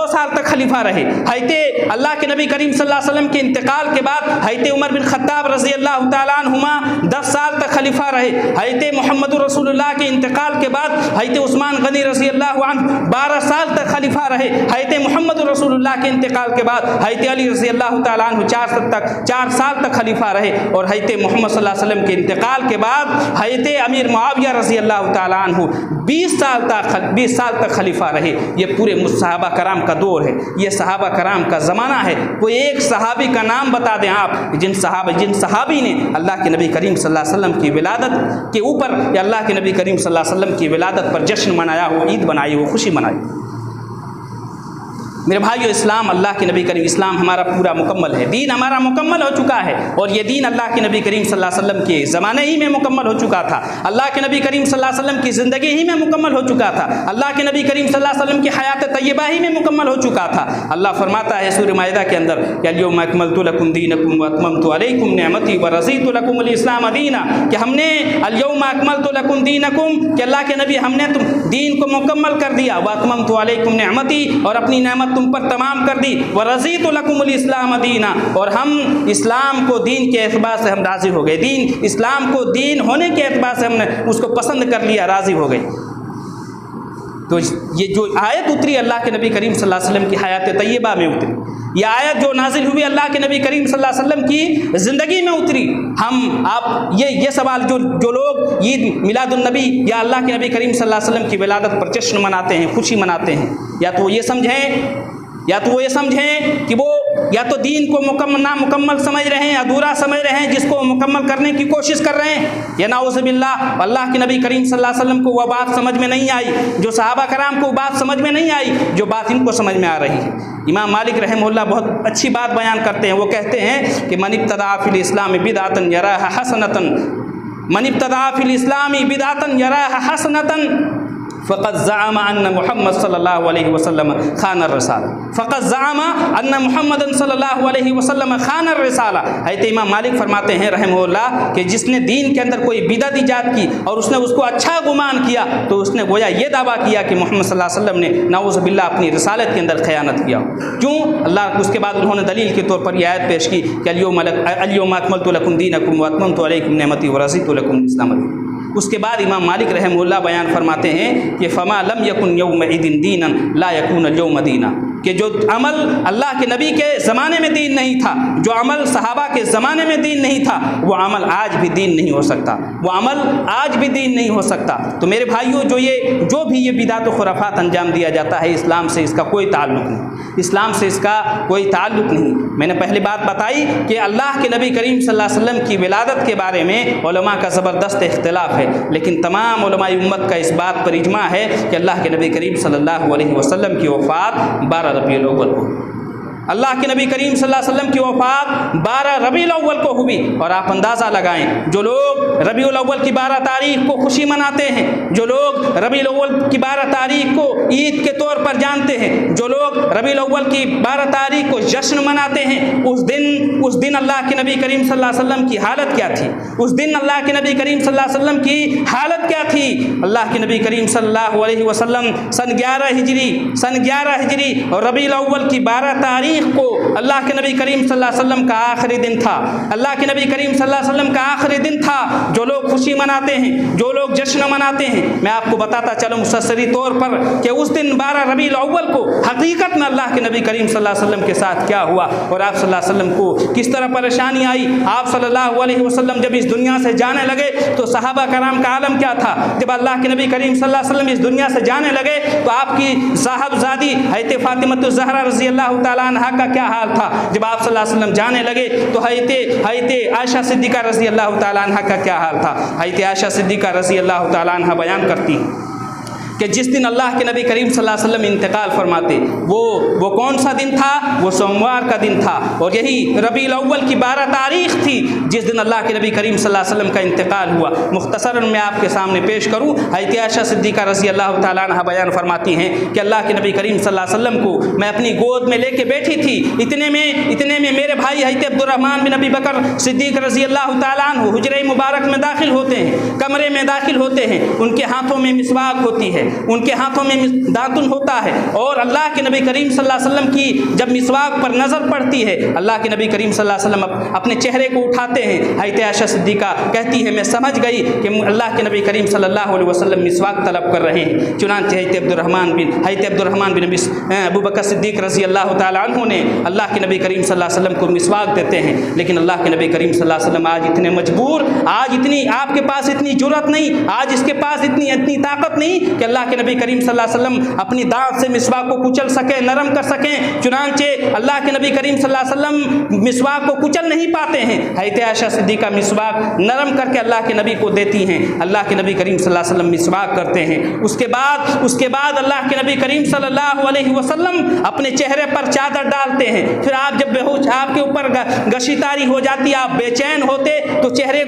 A: سال تک خلیفہ رہے۔ حضرت اللہ کے نبی کریم صلی اللہ علیہ وسلم کے انتقال کے بعد حضرت عمر بن خطاب رضی اللہ تعالیٰ عنہما 10 سال تک خلیفہ رہے۔ حضرت محمد رسول اللہ کے انتقال کے بعد حضرت عثمان غنی رضی اللہ عنہ 12 سال تک خلیفہ رہے۔ حضرت محمد رسول اللہ کے انتقال کے بعد حضرت علی رضی اللہ تعالیٰ عنہ 4 سال تک خلیفہ رہے، اور حضرت محمد صلی اللہ علیہ وسلم کے انتقال کے بعد حضرت امیر معاویہ رضی اللہ تعالیٰ عنہ 20 سال تک خلیفہ رہے۔ یہ پورے صحابہ کرام کا دور ہے، یہ صحابہ کرام کا زمانہ ہے۔ کوئی ایک صحابی کا نام بتا دیں آپ جن صحابی نے اللہ کے نبی کریم صلی اللہ علیہ وسلم کی ولادت کے اوپر یا اللہ کے نبی کریم صلی اللہ علیہ وسلم کی ولادت پر جشن منایا ہو، عید بنائی ہو، خوشی منائی۔ میرے بھائیو، اسلام، اللہ کے نبی کریم، اسلام ہمارا پورا مکمل ہے، دین ہمارا مکمل ہو چکا ہے، اور یہ دین اللہ کے نبی کریم صلی اللہ علیہ وسلم کے زمانے ہی میں مکمل ہو چکا تھا، اللہ کے نبی کریم صلی اللہ علیہ وسلم کی زندگی ہی میں مکمل ہو چکا تھا، اللہ کے نبی کریم صلی اللہ علیہ وسلم کی حیات طیبہ ہی میں مکمل ہو چکا تھا۔ اللہ فرماتا ہے سورہ مائدہ کے اندر کہ الیوم اکملت لکم دینکم واتممت علیکم نعمتی ورضیت لکم الاسلام دینا، کہ ہم نے الیوم اکملت لکم دینکم، کہ اللہ کے نبی ہم نے دین کو مکمل کر دیا، واتممت علیکم نعمتی، اور اپنی نعمت تم پر تمام کر دی، ورضیت لکم الاسلام دینا، اور ہم اسلام کو دین کے اعتبار سے ہم راضی ہو گئے، اسلام کو دین ہونے کے اعتبار سے ہم نے اس کو پسند کر لیا، راضی ہو گئے۔ تو یہ جو آیت اتری اللہ کے نبی کریم صلی اللہ علیہ وسلم کی حیات طیبہ میں اتری، یہ آیت جو نازل ہوئی اللہ کے نبی کریم صلی اللہ علیہ وسلم کی زندگی میں اتری، یہ سوال جو لوگ عید میلاد النبی یا اللہ کے نبی کریم صلی اللہ علیہ وسلم کی ولادت پر جشن مناتے ہیں، خوشی مناتے ہیں، یا تو وہ یہ سمجھیں کہ وہ یا تو دین کو نامکمل سمجھ رہے ہیں، ادھورا سمجھ رہے ہیں، جس کو مکمل کرنے کی کوشش کر رہے ہیں، یا نعوذ باللہ اللہ کے نبی کریم صلی اللہ علیہ وسلم کو وہ بات سمجھ میں نہیں آئی، جو صحابہ کرام کو بات سمجھ میں نہیں آئی، جو بات ان کو سمجھ میں آ رہی ہے۔ امام مالک رحمہ اللہ بہت اچھی بات بیان کرتے ہیں، وہ کہتے ہیں کہ من ابتدع فی الاسلام بدعۃ یراھا حسنۃ، من ابتدع فی الاسلام بدعۃ یراھا حسنۃ فقد زعم ان محمد صلی اللہ علیہ وسلم خان الرسالہ، فقد زعم ان محمد صلی اللہ علیہ وسلم خان الرسالہ۔ حضرت امام مالک فرماتے ہیں رحمہ اللہ کہ جس نے دین کے اندر کوئی بدعت ایجاد کی اور اس نے اس کو اچھا گمان کیا تو اس نے گویا یہ دعویٰ کیا کہ محمد صلی اللہ علیہ وسلم نے نعوذ باللہ اپنی رسالت کے اندر خیانت کیا۔ کیوں؟ اللہ اس کے بعد انہوں نے دلیل کے طور پر یہ آیت پیش کی کہ الیوم اکملت لکم دینکم واتممت علیکم نعمتی ورضیت لکم الاسلام دینًا۔ اس کے بعد امام مالک رحمہ اللہ بیان فرماتے ہیں کہ فما لم یکن یومئذ دینا لا یکون اليوم دینا، کہ جو عمل اللہ کے نبی کے زمانے میں دین نہیں تھا، جو عمل صحابہ کے زمانے میں دین نہیں تھا، وہ عمل آج بھی دین نہیں ہو سکتا، وہ عمل آج بھی دین نہیں ہو سکتا۔ تو میرے بھائیوں، جو بھی یہ بدعت و خرافات انجام دیا جاتا ہے، اسلام سے اس کا کوئی تعلق نہیں، اسلام سے اس کا کوئی تعلق نہیں۔ میں نے پہلے بات بتائی کہ اللہ کے نبی کریم صلی اللہ علیہ وسلم کی ولادت کے بارے میں علماء کا زبردست اختلاف ہے، لیکن تمام علماء امت کا اس بات پر اجماع ہے کہ اللہ کے نبی کریم صلی اللہ علیہ وسلم کی وفات 12 ربیع الاول کو، اللہ کے نبی کریم صلی اللہ علیہ وسلم کی وفات 12 ربیع الاول کو ہوئی۔ اور آپ اندازہ لگائیں، جو لوگ ربیع الاول کی 12 تاریخ کو خوشی مناتے ہیں، جو لوگ ربیع الاول کی 12 تاریخ کو عید کے طور پر جانتے ہیں، جو لوگ ربیع الاول کی 12 تاریخ کو جشن مناتے ہیں، اس دن اللہ کے نبی کریم صلی اللہ علیہ وسلم کی حالت کیا تھی؟ اس دن اللہ کے نبی کریم صلی اللہ علیہ وسلم کی حالت کیا تھی؟ اللہ کے نبی کریم صلی اللہ علیہ وسلم سن 11 ہجری اور ربیع الاول کی 12 تاریخ کو اللہ کے نبی کریم صلی اللہ علیہ وسلم کا آخری دن تھا، اللہ کے نبی کریم صلی اللہ علیہ وسلم کا آخری دن تھا۔ جو لوگ خوشی مناتے ہیں، جو لوگ جشن مناتے ہیں، میں آپ کو بتاتا چلوں مختصری طور پر کہ اس دن 12 ربیع الاول کو حقیقت میں اللہ کے نبی کریم صلی اللہ علیہ وسلم کے ساتھ کیا ہوا اور آپ صلی اللہ علیہ وسلم کو کس طرح پریشانی آئی۔ آپ صلی اللہ علیہ وسلم جب اس دنیا سے جانے لگے تو صحابہ کرام کا عالم کیا تھا؟ جب اللہ کے نبی کریم صلی اللہ علیہ وسلم اس دنیا سے جانے لگے تو آپ کی صاحبزادی حضرت فاطمہ الزہرا رضی اللہ تعالیٰ عنہا کا کیا حال تھا؟ جب آپ صلی اللہ علیہ وسلم جانے لگے تو حضرت عائشہ صدیقہ رضی اللہ تعالیٰ عنہا کا کیا حال تھا؟ حضرت عائشہ صدیقہ رضی اللہ تعالیٰ عنہا بیان کرتی کہ جس دن اللہ کے نبی کریم صلی اللہ علیہ وسلم انتقال فرماتے وہ کون سا دن تھا؟ وہ سوموار کا دن تھا، اور یہی ربیع الاول کی 12 تاریخ تھی جس دن اللہ کے نبی کریم صلی اللہ علیہ وسلم کا انتقال ہوا۔ مختصراً میں آپ کے سامنے پیش کروں، حضرت عائشہ صدیقہ رضی اللہ تعالیٰ عنہ بیان فرماتی ہیں کہ اللہ کے نبی کریم صلی اللہ علیہ وسلم کو میں اپنی گود میں لے کے بیٹھی تھی، اتنے میں میرے بھائی حضرت عبد الرحمن بن ابی بکر صدیق رضی اللہ تعالیٰ عنہ حجرہ مبارک میں داخل ہوتے ہیں، کمرے میں داخل ہوتے ہیں، ان کے ہاتھوں میں مسواک ہوتی ہے، ان کے ہاتھوں میں داتن ہوتا ہے، اور اللہ کے نبی کریم صلی اللہ علیہ وسلم کی جب مسواک پر نظر پڑتی ہے، اللہ کے نبی کریم صلی اللہ علیہ وسلم اپنے چہرے کو اٹھاتے ہیں۔ حضرت عائشہ صدیقہ کہتی ہے میں سمجھ گئی کہ اللہ کے نبی کریم صلی اللہ علیہ وسلم مسواک طلب کر رہے ہیں، چنانچہ حضرت عبد الرحمن بن ابو بکر صدیق رضی اللہ تعالیٰ عنہ نے اللہ کے نبی کریم صلی اللہ علیہ وسلم کو مسواک دیتے ہیں، لیکن اللہ کے نبی کریم صلی اللہ علیہ وسلم آج اتنے مجبور، آج اتنی آپ کے پاس اتنی جرأت نہیں، آج اس کے پاس اتنی طاقت نہیں کہ اللہ کے نبی کریم صلی اللہ علیہ وسلم اپنی دانت سے مسواک کو کچل سکیں، نرم کر سکیں، چنانچہ اللہ کے نبی کریم صلی اللہ علیہ وسلم مسواک کو کچل نہیں پاتے ہیں۔ حضرت عائشہ صدیقہ مسواک نرم کر کے اللہ کے نبی کو دیتی ہیں، اللہ کے نبی کریم صلی اللہ علیہ وسلم مسواک کرتے ہیں۔ اس کے بعد اللہ کے نبی کریم صلی اللہ علیہ وسلم اپنے چہرے پر چادر ڈالتے ہیں، پھر آپ جب آپ کے اوپر گشی طاری ہو جاتی، آپ بے چین ہوتے تو چہرے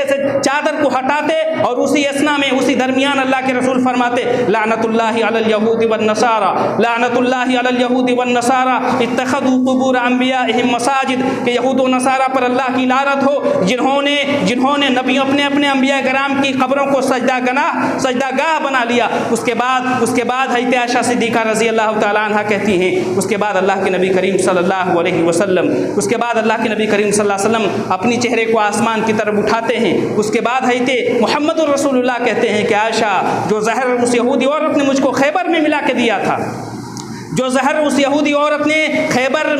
A: سے چادر کو ہٹاتے، اور اسی اسنا میں اسی درمیان اللہ کے رسول فرماتے لعنت اللہ علی الیہود والنصارى، لعنت اللہ علی الیہود والنصارى اتخذوا قبور انبیائہم مساجد، کہ یہود و نصارہ پر اللہ کی لعنت ہو جنہوں نے نبی اپنے انبیاء کرام کی قبروں کو سجدہ گاہ بنا لیا۔ اس کے بعد حضرت عائشہ صدیقہ رضی اللہ تعالیٰ عنہ کہتی ہیں اس کے بعد اللہ کے نبی کریم صلی اللہ علیہ وسلم اپنی چہرے کو آسمان کی طرف اٹھاتے ہیں۔ اس کے بعد حضرت محمد الرسول اللہ کہتے ہیں کہ عائشہ، جو زہر اس یہودی عورت نے مجھ کو خیبر میں ملا کے دیا تھا، جو زہر اس یہودی عورت نے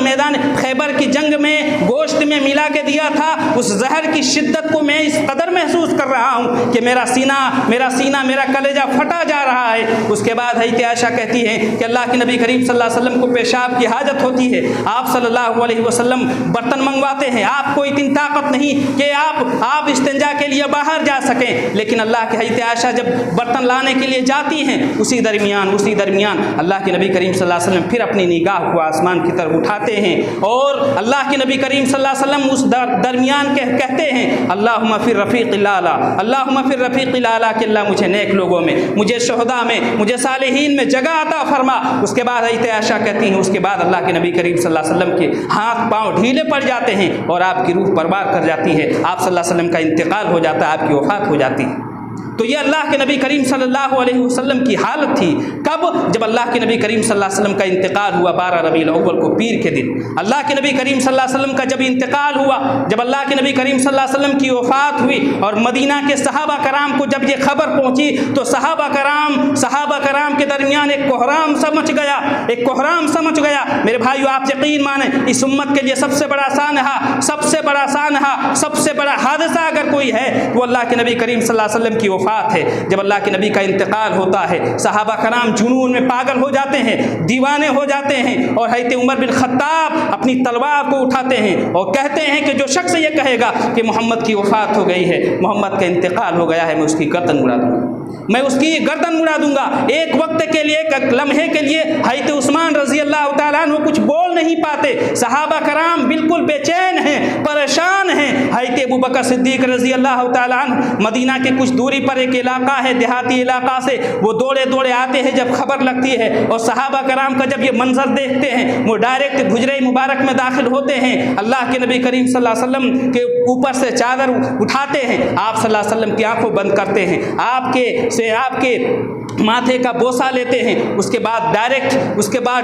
A: میدان خیبر کی جنگ میں گوشت میں ملا کے دیا تھا، اس زہر کی شدت کو میں اس قدر محسوس کر رہا ہوں کہ میرا سینہ میرا کلیجہ پھٹا جا رہا ہے۔ اس کے بعد حضرت عائشہ کہتی ہیں کہ اللہ کے نبی کریم صلی اللہ علیہ وسلم کو پیشاب کی حاجت ہوتی ہے، آپ صلی اللہ علیہ وسلم برتن منگواتے ہیں، آپ کو اتنی طاقت نہیں کہ آپ استنجا کے لیے باہر جا سکیں، لیکن اللہ کی حضرت عائشہ جب برتن لانے کے لیے جاتی ہیں اسی درمیان اللہ کے نبی کریم صلی اللہ علیہ وسلم پھر اپنی نگاہ کو آسمان کی طرف اٹھاتے ہیں اور اللہ کے نبی کریم صلی اللہ علیہ وسلم اس درمیان کہتے ہیں اللہم فی الرفیق الاعلیٰ، اللہم فی الرفیق الاعلیٰ، کہ اللہ مجھے نیک لوگوں میں، مجھے شہداء میں، مجھے صالحین میں جگہ عطا فرما۔ اس کے بعد حضرت عائشہ کہتی ہیں اس کے بعد اللہ کے نبی کریم صلی اللہ علیہ وسلم کے ہاتھ پاؤں ڈھیلے پڑ جاتے ہیں اور آپ کی روح پرواز کر جاتی ہے، آپ صلی اللہ علیہ وسلم کا انتقال ہو جاتا ہے، آپ کی وفات ہو جاتی ہے۔ تو یہ اللہ کے نبی کریم صلی اللہ علیہ وسلم کی حالت تھی کب؟ جب اللہ کے نبی کریم صلی اللہ علیہ وسلم کا انتقال ہوا 12 ربیع الاول کو، پیر کے دن اللہ کے نبی کریم صلی اللہ علیہ وسلم کا جب انتقال ہوا، جب اللہ کے نبی کریم صلی اللہ علیہ وسلم کی وفات ہوئی اور مدینہ کے صحابہ کرام کو جب یہ خبر پہنچی تو صحابہ کرام کے درمیان ایک کوہرام سمجھ گیا۔ میرے بھائیو، آپ یقین مانیں اس امت کے لیے سب سے بڑا سانحہ، سب سے بڑا حادثہ اگر کوئی ہے وہ اللہ کے نبی کریم صلی اللہ علیہ وسلم کی وفات ہے۔ جب اللہ کے نبی کا انتقال ہوتا ہے صحابہ کرام جنون میں پاگل ہو جاتے ہیں، دیوانے ہو جاتے ہیں، اور حضرت عمر بن خطاب اپنی تلوار کو اٹھاتے ہیں اور کہتے ہیں کہ جو شخص یہ کہے گا کہ محمد کی وفات ہو گئی ہے، محمد کا انتقال ہو گیا ہے، میں اس کی گردن اڑا دوں گا۔ ایک وقت کے لیے، ایک لمحے کے لیے حضرت عثمان رضی اللہ تعالیٰ عنہ کچھ بول نہیں پاتے، صحابہ کرام بالکل بے چین ہیں، پریشان ہیں۔ حضرت ابوبکر صدیق رضی اللہ تعالیٰ عنہ مدینہ کے کچھ دوری پر ایک علاقہ ہے، دیہاتی علاقہ سے وہ دوڑے آتے ہیں جب خبر لگتی ہے، اور صحابہ کرام کا جب یہ منظر دیکھتے ہیں وہ ڈائریکٹ حجرہ مبارک میں داخل ہوتے ہیں، اللہ کے نبی کریم صلی اللہ علیہ وسلم کے اوپر سے چادر اٹھاتے ہیں، آپ صلی اللہ علیہ وسلم کی آنکھوں بند کرتے ہیں، آپ کے ماتھے کا بوسہ لیتے ہیں۔ اس کے بعد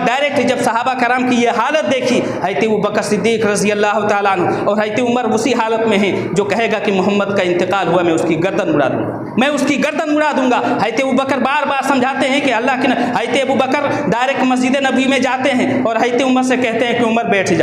A: ڈائریکٹ جب صحابہ کرام کی یہ حالت دیکھی، حضرت ابوبکر صدیق رضی اللہ تعالیٰ عنہ اور حضرت عمر اسی حالت میں ہیں، جو کہے گا کہ محمد کا انتقال ہوا میں اس کی گردن اڑا دوں گا، حضرت ابوبکر بار سمجھاتے ہیں کہ اللہ کے حضرت ابوبکر ڈائریکٹ مسجد نبوی میں جاتے ہیں اور حضرت عمر سے کہتے ہیں کہ عمر بیٹھ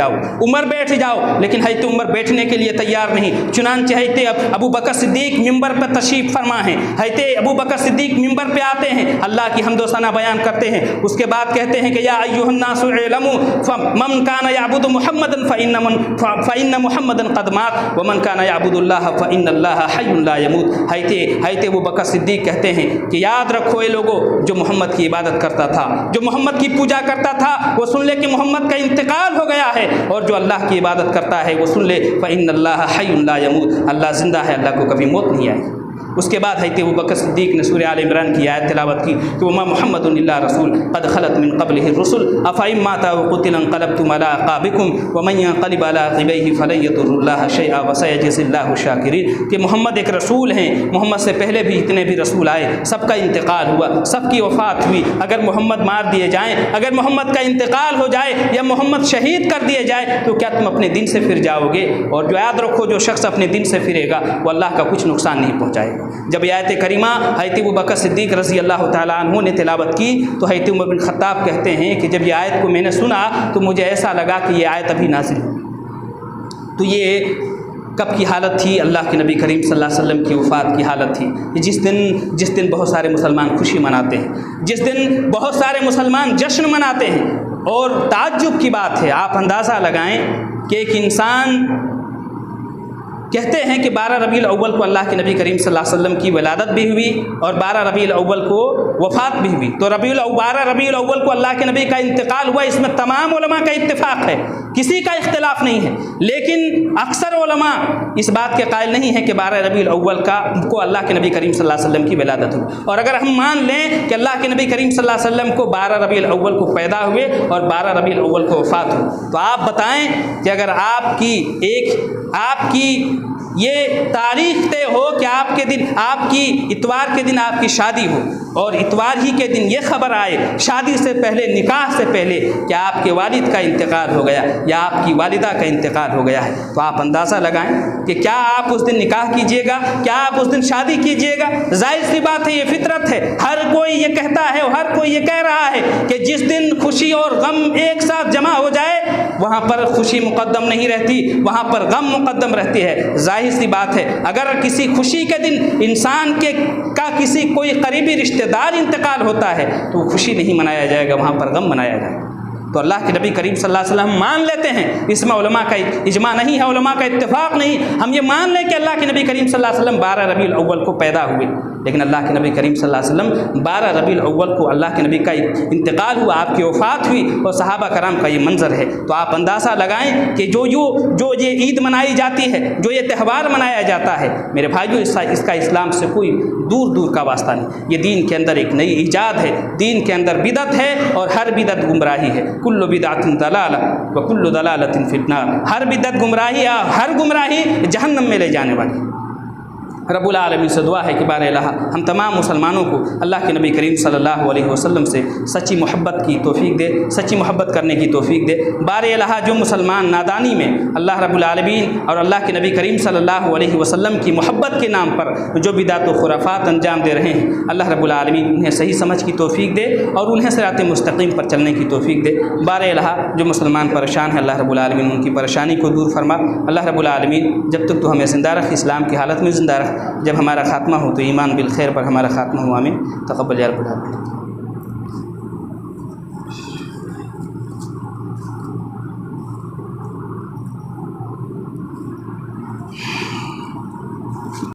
A: جاؤ، لیکن حضرت عمر بیٹھنے کے لیے تیار نہیں، چنانچہ حضرت ابوبکر صدیق ممبر پر تشریف فرما ہیں، حضرت ابوبکر صدیق ممبر پہ آتے ہیں، اللہ کی حمد و ثنا بیان کرتے ہیں، اس کے بعد کہتے ہیں کہ یا ایھا الناس اعلموا من کان یعبد محمدا فإن محمدا قد مات ومن کان یعبد اللہ فإن اللہ حی لا یموت۔ حضرت ابوبکر صدیق کہتے ہیں کہ یاد رکھو اے لوگو، جو محمد کی عبادت کرتا تھا، جو محمد کی پوجا کرتا تھا، وہ سن لے کہ محمد کا انتقال ہو گیا ہے، اور جو اللہ کی عبادت کرتا ہے وہ سن لے فإن اللہ حی لا یموت، اللہ زندہ ہے، اللہ کو کبھی موت نہیں آئی۔ اس کے بعد حضرت ابوبکر صدیق نے سورہ آل عمران کی آیت تلاوت کی کہ وما محمد الا رسول قد خلت من قبلہ الرسل افإن مات أو قتل انقلبتم على أعقابكم ومن ينقلب على عقبيه فلن يضر الله شيئا وسيجزي الله الشاكرين، کہ محمد ایک رسول ہیں، محمد سے پہلے بھی اتنے بھی رسول آئے، سب کا انتقال ہوا، سب کی وفات ہوئی، اگر محمد مار دیے جائیں، اگر محمد کا انتقال ہو جائے یا محمد شہید کر دیے جائے تو کیا تم اپنے دین سے پھر جاؤ گے؟ اور جو یاد رکھو، جو شخص اپنے دین سے پھرے گا وہ اللہ کا کچھ نقصان نہیں پہنچائے گا۔ جب یہ آیت کریمہ حضرت ابوبکر صدیق رضی اللہ تعالیٰ عنہ نے تلاوت کی تو حضرت عمر بن خطاب کہتے ہیں کہ جب یہ آیت کو میں نے سنا تو مجھے ایسا لگا کہ یہ آیت ابھی نازل ہوئی۔ تو یہ کب کی حالت تھی؟ اللہ کے نبی کریم صلی اللہ علیہ وسلم کی وفات کی حالت تھی، جس دن بہت سارے مسلمان خوشی مناتے ہیں، جس دن بہت سارے مسلمان جشن مناتے ہیں۔ اور تعجب کی بات ہے، آپ اندازہ لگائیں کہ ایک انسان کہتے ہیں کہ 12 ربیع الاول کو اللہ کے نبی کریم صلی اللہ علیہ وسلم کی ولادت بھی ہوئی اور 12 ربیع الاول کو وفات بھی ہوئی، تو 12 ربیع الاول کو اللہ کے نبی کا انتقال ہوا، اس میں تمام علماء کا اتفاق ہے، کسی کا اختلاف نہیں ہے، لیکن اکثر علماء اس بات کے قائل نہیں ہیں کہ 12 ربیع الاول کو اللہ کے نبی کریم صلی اللہ علیہ وسلم کی ولادت ہوئی۔ اور اگر ہم مان لیں کہ اللہ کے نبی کریم صلی اللہ علیہ وسلم کو 12 ربیع الاول کو پیدا ہوئے اور 12 ربیع الاول کو وفات ہوئی، تو آپ بتائیں کہ اگر آپ کی یہ تاریخ طے ہو کہ آپ کے دن، آپ کی اتوار کے دن آپ کی شادی ہو، اور اتوار ہی کے دن یہ خبر آئے شادی سے پہلے، نکاح سے پہلے، کہ آپ کے والد کا انتقال ہو گیا یا آپ کی والدہ کا انتقال ہو گیا ہے، تو آپ اندازہ لگائیں کہ کیا آپ اس دن نکاح کیجیے گا، کیا آپ اس دن شادی کیجیے گا؟ ظاہر سی بات ہے، یہ فطرت ہے، ہر کوئی یہ کہتا ہے اور ہر کوئی یہ کہہ رہا ہے کہ جس دن خوشی اور غم ایک ساتھ جمع ہو جائے وہاں پر خوشی مقدم نہیں رہتی، وہاں پر غم مقدم رہتی ہے۔ ظاہر سی بات ہے، اگر کسی خوشی کے دن انسان کا کسی کوئی قریبی رشتہ دار انتقال ہوتا ہے تو وہ خوشی نہیں منایا جائے گا، وہاں پر غم منایا جائے گا۔ تو اللہ کے نبی کریم صلی اللہ علیہ وسلم مان لیتے ہیں، اس میں علماء کا اجماع نہیں ہے، علماء کا اتفاق نہیں، ہم یہ مان لیں کہ اللہ کے نبی کریم صلی اللہ علیہ وسلم 12 ربیع الاول کو پیدا ہوئے، لیکن اللہ کے نبی کریم صلی اللہ علیہ وسلم 12 ربیع الاول کو اللہ کے نبی کا انتقال ہوا، آپ کی وفات ہوئی، اور صحابہ کرام کا یہ منظر ہے۔ تو آپ اندازہ لگائیں کہ جو یہ عید منائی جاتی ہے، جو یہ تہوار منایا جاتا ہے، میرے بھائیوں، اس کا اسلام سے کوئی دور دور کا واسطہ نہیں، یہ دین کے اندر ایک نئی ایجاد ہے، دین کے اندر بدعت ہے، اور ہر بدعت گمراہی ہے۔ کل بدعت ضلالہ وکل ضلالۃ فی النار، ہر بدعت گمراہی، ہر گمراہی جہنم میں لے جانے والی۔ رب العالمین سے دعا ہے کہ بار الہ ہم تمام مسلمانوں کو اللہ کے نبی کریم صلی اللہ علیہ وسلم سے سچی محبت کی توفیق دے، سچی محبت کرنے کی توفیق دے۔ بار الہ جو مسلمان نادانی میں اللہ رب العالمین اور اللہ کے نبی کریم صلی اللہ علیہ وسلم کی محبت کے نام پر جو بدعت و خرافات انجام دے رہے ہیں، اللہ رب العالمین انہیں صحیح سمجھ کی توفیق دے اور انہیں صراط مستقیم پر چلنے کی توفیق دے۔ بار الہ جو مسلمان پریشان ہیں، اللہ رب العالمین ان کی پریشانی کو دور فرما۔ اللہ رب العالمین جب تک تو ہمیں زندہ رکھ، اسلام کی حالت میں زندہ رکھ، جب ہمارا خاتمہ ہو تو ایمان بالخیر پر ہمارا خاتمہ ہو، آمین۔ تقبل یا رب العالمین۔